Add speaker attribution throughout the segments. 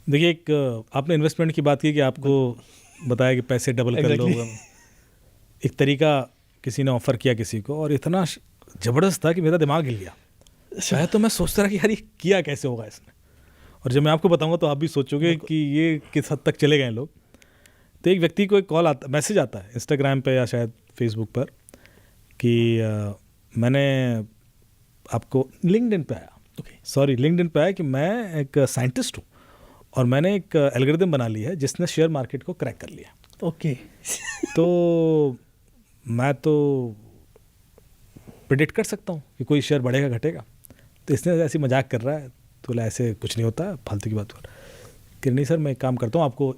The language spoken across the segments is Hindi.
Speaker 1: देखिए, एक आपने इन्वेस्टमेंट की बात की कि आपको बताया कि पैसे डबल कर लो। एक तरीका किसी ने ऑफर किया किसी को, और इतना ज़बरदस्त था कि मेरा दिमाग हिल गया। शायद तो मैं सोचता रहा कि यार ये किया कैसे होगा इसने, और जब मैं आपको बताऊंगा तो आप भी सोचोगे कि ये किस हद तक चले गए लोग। तो एक व्यक्ति को एक कॉल आता, मैसेज आता है इंस्टाग्राम पे या शायद फेसबुक पर कि मैंने आपको लिंक्डइन पे आया, लिंक्डइन पे आया कि मैं एक साइंटिस्ट हूँ और मैंने एक एल्गोरिथम बना ली है जिसने शेयर मार्केट को क्रैक कर लिया।
Speaker 2: ओके।
Speaker 1: तो मैं तो प्रेडिक्ट कर सकता हूँ कि कोई शेयर बढ़ेगा घटेगा। तो इसने ऐसी मजाक कर रहा है, तो बोला ऐसे कुछ नहीं होता, फालतू की बात कर। कि नहीं सर, मैं एक काम करता हूँ, आपको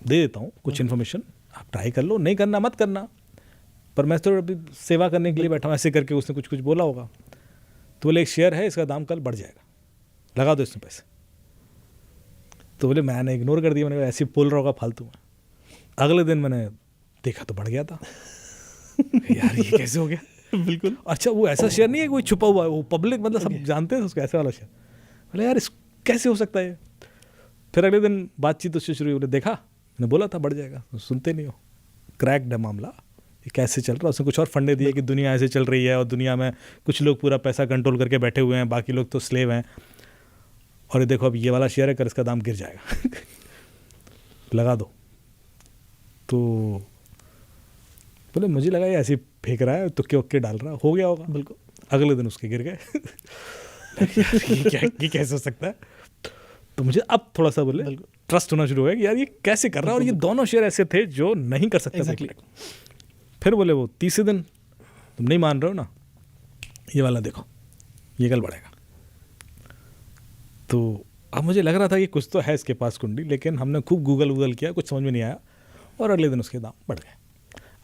Speaker 1: दे देता हूँ कुछ इन्फॉर्मेशन, आप ट्राई कर लो, नहीं करना मत करना, पर मैं तो अभी सेवा करने के लिए बैठा हूँ। ऐसे करके उसने कुछ कुछ बोला होगा। तो बोले एक शेयर है, इसका दाम कल बढ़ जाएगा, लगा दो इसमें पैसे। तो बोले मैंने इग्नोर कर दिया, मैंने कहा ऐसे बोल रहा होगा फालतू में। अगले दिन मैंने देखा तो बढ़ गया था। यार ये कैसे हो गया?
Speaker 2: बिल्कुल।
Speaker 1: अच्छा, वो ऐसा शेयर नहीं है कोई छुपा हुआ है, वो पब्लिक मतलब सब जानते हैं उसको, ऐसे वाला शेयर। बोले यार कैसे हो सकता है? फिर अगले दिन बातचीत उससे शुरू हुई। बोले देखा, मैंने बोला था बढ़ जाएगा, तो सुनते नहीं हो। क्रैक्ड है मामला, ये कैसे चल रहा है। उसने कुछ और फंडे दिए कि दुनिया ऐसे चल रही है और दुनिया में कुछ लोग पूरा पैसा कंट्रोल करके बैठे हुए हैं, बाकी लोग तो स्लेव हैं, और ये देखो अब ये वाला शेयर है, कर इसका दाम गिर जाएगा लगा दो। तो बोले मुझे लगा ये ऐसे फेंक रहा है, तुक्के वक्के डाल रहा, हो गया होगा।
Speaker 2: बिल्कुल।
Speaker 1: अगले दिन उसके गिर गए ये कैसे हो सकता है? तो मुझे अब थोड़ा सा बोले ट्रस्ट होना शुरू हो गया कि यार ये कैसे कर रहा है, और ये दोनों शेयर ऐसे थे जो नहीं कर सकते थे। फिर बोले वो तीसरे दिन, तुम नहीं मान रहे हो ना, ये वाला देखो, ये कल बढ़ेगा। तो अब मुझे लग रहा था कि कुछ तो है इसके पास कुंडली, लेकिन हमने खूब गूगल किया, कुछ समझ में नहीं आया, और अगले दिन उसके दाम बढ़ गए।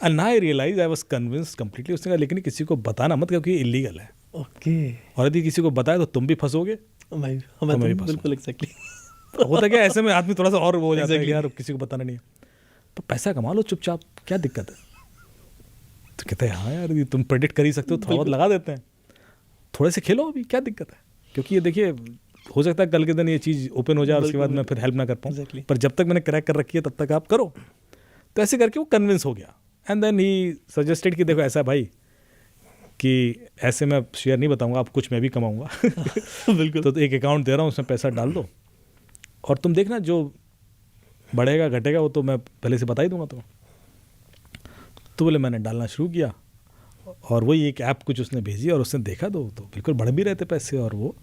Speaker 1: And now I realise, I was convinced completely. उसने कहा लेकिन किसी को बताना मत, क्योंकि ये इलीगल है।
Speaker 2: ओके।
Speaker 1: और यदि किसी को बताया तो तुम भी फंसोगे,
Speaker 2: भाई हमें
Speaker 1: भी
Speaker 2: बिल्कुल एग्जैक्टली
Speaker 1: होता क्या, ऐसे में आदमी थोड़ा सा और वो हो जाता है कि यार किसी को बताना नहीं है, तो पैसा कमा लो चुपचाप, क्या दिक्कत है? तो कहते हैं हाँ यार, ये तुम प्रेडिक्ट कर ही सकते हो, थोड़ा बहुत लगा देते हैं, थोड़े से खेलो अभी, क्या दिक्कत है? क्योंकि ये देखिए, हो सकता है कल के दिन ये चीज़ ओपन हो जाए और उसके बाद मैं फिर हेल्प ना कर पाऊँ, पर जब तक मैंने क्रैक कर रखी है तब तक आप करो। तो ऐसे करके वो कन्विंस हो गया। एंड देन ही सजेस्टेड कि देखो ऐसा भाई कि ऐसे मैं शेयर नहीं बताऊंगा, आप कुछ मैं भी कमाऊंगा
Speaker 2: बिल्कुल।
Speaker 1: तो एक अकाउंट दे रहा हूँ, उसमें पैसा डाल दो और तुम देखना जो बढ़ेगा घटेगा वो तो मैं पहले से बता ही दूंगा तुम्हें। तो बोले मैंने डालना शुरू किया, और वही एक ऐप कुछ उसने भेजी, और उसने देखा तो बिल्कुल बढ़ भी रहे थे पैसे, और वो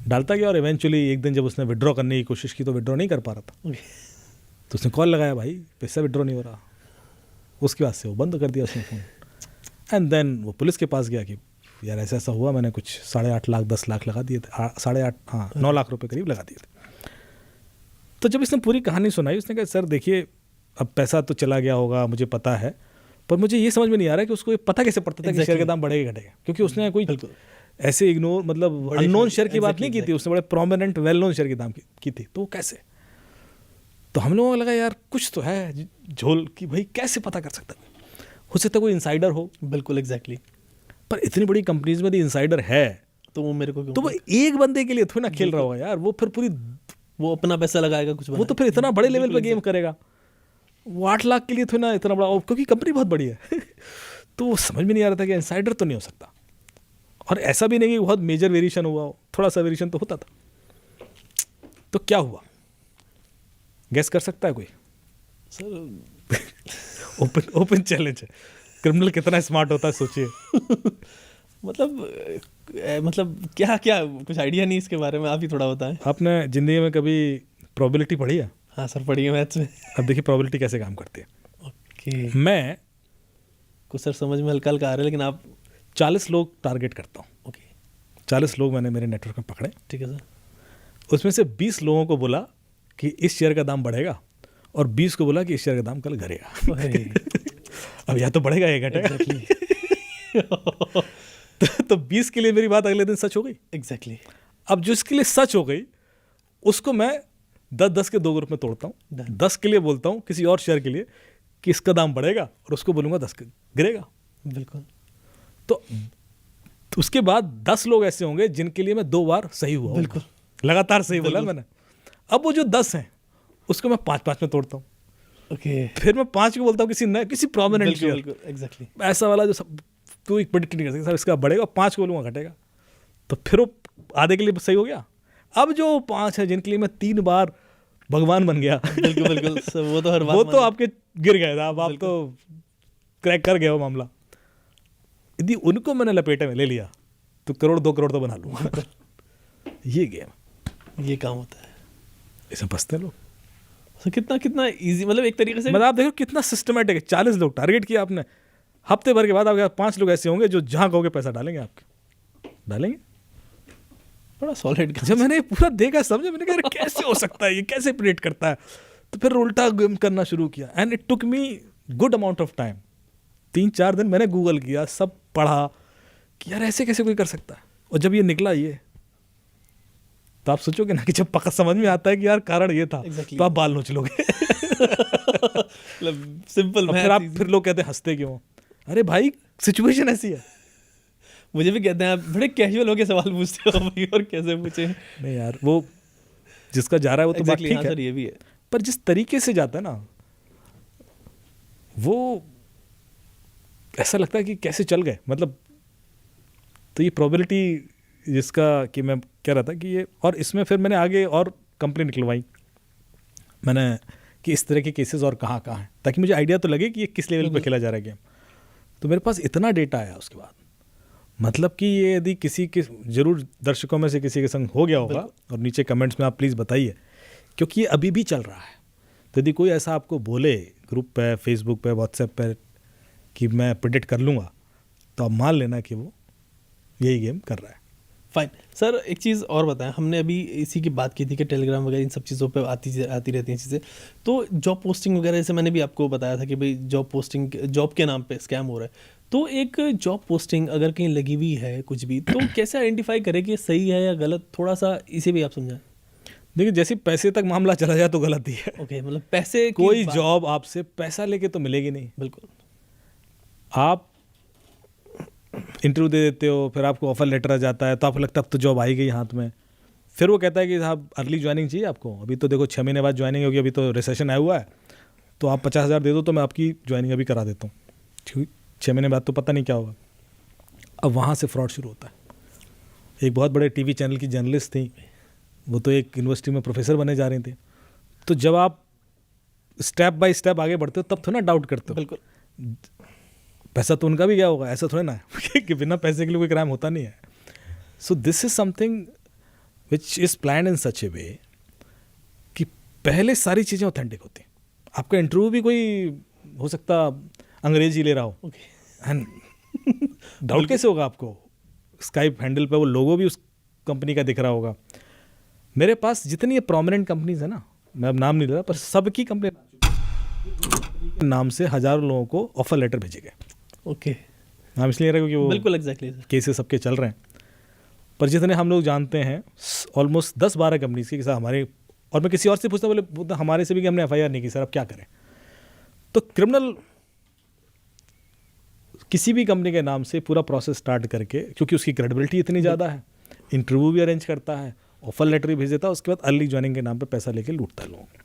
Speaker 1: डालता गया। और इवेंचुअली एक दिन जब उसने विड्रॉ करने की कोशिश की तो विड्रॉ नहीं कर पा रहा था। तो उसने कॉल लगाया, भाई पैसा विड्रॉ नहीं हो रहा। उसके बाद से वो बंद कर दिया उसने फ़ोन। एंड देन वो पुलिस के पास गया कि यार ऐसा ऐसा हुआ, मैंने कुछ 8.5 लाख 10 लाख लगा दिए थे, 8.5 हाँ 9 लाख रुपए करीब लगा दिए थे। तो जब इसने पूरी कहानी सुनाई, उसने कहा सर देखिए, अब पैसा तो चला गया होगा, मुझे पता है, पर मुझे ये समझ में नहीं आ रहा है कि उसको ये पता कैसे पड़ता था कि शेयर का दाम बढ़ेगा घटेगा, क्योंकि उसने कोई ऐसे इग्नोर, मतलब अननोन शेयर की बात नहीं की थी, उसने बड़े प्रोमिनेंट वेल नोन शेयर की दाम की थी। तो वो कैसे? तो हम लोगों को लगा यार कुछ तो है झोल कि भाई कैसे पता कर सकता है? हो सकता है कोई इंसाइडर हो।
Speaker 2: बिल्कुल एग्जैक्टली।
Speaker 1: पर इतनी बड़ी कंपनीज में यदि इंसाइडर है
Speaker 2: तो वो मेरे को
Speaker 1: तो वो एक बंदे के लिए थोड़ी ना खेल रहा होगा यार, वो फिर पूरी
Speaker 2: वो अपना पैसा लगाएगा कुछ,
Speaker 1: वो तो फिर इतना बड़े लेवल पे गेम करेगा। वो 8 लाख के लिए थोड़ी ना इतना बड़ा, क्योंकि कंपनी बहुत बड़ी है तो वो समझ में नहीं आ रहा था कि इंसाइडर तो नहीं हो सकता। और ऐसा भी नहीं कि बहुत मेजर वेरिएशन हुआ हो, थोड़ा सा वेरिएशन तो होता था। तो क्या हुआ, गेस कर सकता है कोई?
Speaker 2: सर
Speaker 1: ओपन चैलेंज है, क्रिमिनल कितना स्मार्ट होता है सोचिए
Speaker 2: मतलब क्या क्या कुछ आइडिया नहीं इसके बारे में, आप ही थोड़ा बताएं।
Speaker 1: आपने जिंदगी में कभी प्रोबेबिलिटी पढ़ी है?
Speaker 2: हाँ सर पढ़ी है मैथ्स में।
Speaker 1: अब देखिए प्रोबेबिलिटी कैसे काम करती है।
Speaker 2: ओके।
Speaker 1: मैं
Speaker 2: कुछ सर समझ में हल्का हल्का आ रहा है, लेकिन आप
Speaker 1: 40 लोग टारगेट करता हूँ।
Speaker 2: ओके
Speaker 1: 40 लोग मैंने मेरे नेटवर्क में पकड़े।
Speaker 2: ठीक है सर।
Speaker 1: उसमें से 20 लोगों को बोला कि इस शेयर का दाम बढ़ेगा, और 20 को बोला कि इस शेयर का दाम कल घटेगा अब या तो बढ़ेगा या घटेगा तो 20 के लिए मेरी बात अगले दिन सच हो गई।
Speaker 2: एग्जैक्टली।
Speaker 1: अब जो इसके लिए सच हो गई उसको मैं 10-10 के 2 ग्रुप में तोड़ता हूँ। 10 के लिए बोलता हूँ किसी और शेयर के लिए कि इसका दाम बढ़ेगा, और उसको बोलूँगा 10 का गिरेगा।
Speaker 2: बिल्कुल।
Speaker 1: तो उसके बाद 10 लोग ऐसे होंगे जिनके लिए मैं 2 बार सही हुआ,
Speaker 2: बिल्कुल
Speaker 1: लगातार सही बोला मैंने। अब वो जो 10 हैं उसको मैं 5-5 में तोड़ता हूँ,
Speaker 2: ओके,
Speaker 1: फिर मैं 5 को बोलता हूँ किसी प्रोमिनेंट
Speaker 2: बिल्कुल
Speaker 1: शेयर,
Speaker 2: बिल्कुल एग्जैक्टली,
Speaker 1: ऐसा वाला जो सब कोई प्रेडिक्ट नहीं कर सकता सर इसका बढ़ेगा, 5 को बोलूँगा घटेगा, तो फिर वो आधे के लिए सही हो गया। अब जो 5 है जिनके लिए मैं 3 बार भगवान बन गया
Speaker 2: बिल्कुल बिल्कुल सर, वो तो हर बात
Speaker 1: वो तो
Speaker 2: माने।
Speaker 1: आपके गिर गए था, अब आप तो क्रैक कर गए हो मामला। यदि उनको मैंने लपेटे में ले लिया तो 1-2 करोड़ तो बना लूँगा ये गेम,
Speaker 2: ये काम होता है
Speaker 1: इसमें फंसते हैं लोग।
Speaker 2: सर। कितना कितना इजी, मतलब एक तरीके से
Speaker 1: मतलब आप देखो कितना सिस्टमेटिक है, 40 लोग टारगेट किया आपने, हफ्ते भर के बाद आपके 5 लोग ऐसे होंगे जो जहाँ कहोगे पैसा डालेंगे, आपके डालेंगे।
Speaker 2: बड़ा सॉलिड
Speaker 1: जब मैंने ये पूरा देखा समझे, मैंने कहा यार कैसे हो सकता है, ये कैसे प्रेडिक्ट करता है, तो फिर उल्टा गेम करना शुरू किया and it took me good amount of time. 3-4 दिन मैंने गूगल किया, सब पढ़ा कि यार ऐसे कैसे कोई कर सकता है, और जब ये निकला ये, तो आप सोचोगे ना कि जब पक्का समझ में आता है कि यार कारण ये था,
Speaker 2: Exactly.
Speaker 1: तो आप बाल नोच लोगे
Speaker 2: मतलब सिंपल
Speaker 1: और फिर आप फिर लोग कहते हैं हंसते क्यों, अरे भाई सिचुएशन ऐसी है।
Speaker 2: मुझे भी कहते हैं आप बड़े कैजुअल होके सवाल पूछते हो भाई, और कैसे पूछे।
Speaker 1: नहीं यार, वो जिसका जा रहा है वो तो बात
Speaker 2: Exactly,
Speaker 1: ठीक
Speaker 2: हाँ
Speaker 1: है,
Speaker 2: सर, ये भी है।
Speaker 1: पर जिस तरीके से जाता है ना वो ऐसा लगता है कि कैसे चल गए, मतलब तो ये प्रोबेबिलिटी जिसका कि मैं कह रहा था कि ये, और इसमें फिर मैंने आगे और कंपनी निकलवाई मैंने कि इस तरह के केसेस और कहाँ कहाँ हैं, ताकि मुझे आइडिया तो लगे कि ये किस लेवल पे खेला जा रहा है गेम। तो मेरे पास इतना डेटा आया उसके बाद, मतलब कि ये यदि किसी के ज़रूर दर्शकों में से किसी के संग हो गया होगा, और नीचे कमेंट्स में आप प्लीज़ बताइए, क्योंकि ये अभी भी चल रहा है। तो यदि कोई ऐसा आपको बोले ग्रुप पे, फेसबुक पे, व्हाट्सएप पे कि मैं प्रेडिक्ट कर लूँगा, तो आप मान लेना कि वो यही गेम कर रहा है।
Speaker 2: फाइन सर, एक चीज़ और बताएं, हमने अभी इसी की बात की थी कि टेलीग्राम वगैरह इन सब चीज़ों पे आती रहती हैं चीज़ें, तो जॉब पोस्टिंग वगैरह जैसे मैंने भी आपको बताया था कि भाई जॉब पोस्टिंग, जॉब के नाम पे स्कैम हो रहा है, तो एक जॉब पोस्टिंग अगर कहीं लगी हुई है कुछ भी, तो कैसे आइडेंटिफाई करें कि सही है या गलत, थोड़ा सा इसे भी आप समझाएं।
Speaker 1: देखिए जैसे पैसे तक मामला चला जाए तो गलत ही है।
Speaker 2: ओके, मतलब पैसे की
Speaker 1: कोई
Speaker 2: बात-
Speaker 1: जॉब आपसे पैसा लेके तो मिलेगी नहीं।
Speaker 2: बिल्कुल,
Speaker 1: आप इंटरव्यू दे देते हो, फिर आपको ऑफर लेटर आ जाता है, तो आपको लगता है अब तो जॉब आई गई हाथ में, फिर वो कहता है कि साहब अर्ली ज्वाइनिंग चाहिए आपको, अभी तो देखो 6 महीने बाद ज्वाइनिंग होगी, अभी तो रिसेशन आया हुआ है, तो आप 50,000 दे दो तो मैं आपकी ज्वाइनिंग अभी करा देता हूँ, ठीक, 6 महीने बाद तो पता नहीं क्या होगा। अब वहाँ से फ्रॉड शुरू होता है। एक बहुत बड़े टीवी चैनल की जर्नलिस्ट थी, वो तो एक यूनिवर्सिटी में प्रोफेसर बने जा रहे थे, तो जब आप स्टेप बाय स्टेप आगे बढ़ते हो तब थोड़ा डाउट करते हो,
Speaker 2: बिल्कुल,
Speaker 1: पैसा तो उनका भी गया होगा, ऐसा थोड़ा ना है कि बिना पैसे के लिए कोई क्राइम होता नहीं है। So this is something which is planned in such a way कि पहले सारी चीज़ें ऑथेंटिक होती हैं। आपका इंटरव्यू भी कोई हो सकता अंग्रेजी ले रहा हो,
Speaker 2: ओके,
Speaker 1: एंड डाउट कैसे होगा आपको, स्काइप हैंडल पे वो लोगो भी उस कंपनी का दिख रहा होगा। मेरे पास जितनी ये प्रोमिनेंट कंपनीज है ना, मैं अब नाम नहीं ले रहा, पर सबकी कंपनी के नाम से हजारों लोगों को ऑफर लेटर भेजे गए।
Speaker 2: ओके,
Speaker 1: नाम इसलिए ले रहा हूँ क्योंकि वो
Speaker 2: बिल्कुल एग्जैक्टली सर,
Speaker 1: केसेस सबके चल रहे हैं, पर जितने हम लोग जानते हैं ऑलमोस्ट 10-12 कंपनीज के साथ हमारे, और मैं किसी और से पूछता बोले हमारे से भी कि हमने FIR नहीं की सर, अब क्या करें। तो क्रिमिनल किसी भी कंपनी के नाम से पूरा प्रोसेस स्टार्ट करके, क्योंकि उसकी क्रेडिबिलिटी इतनी ज़्यादा है, इंटरव्यू भी अरेंज करता है, ऑफर लेटर भी भेज देता है, उसके बाद अर्ली ज्वाइनिंग के नाम पे पैसा लेके लूटता है लोगों को।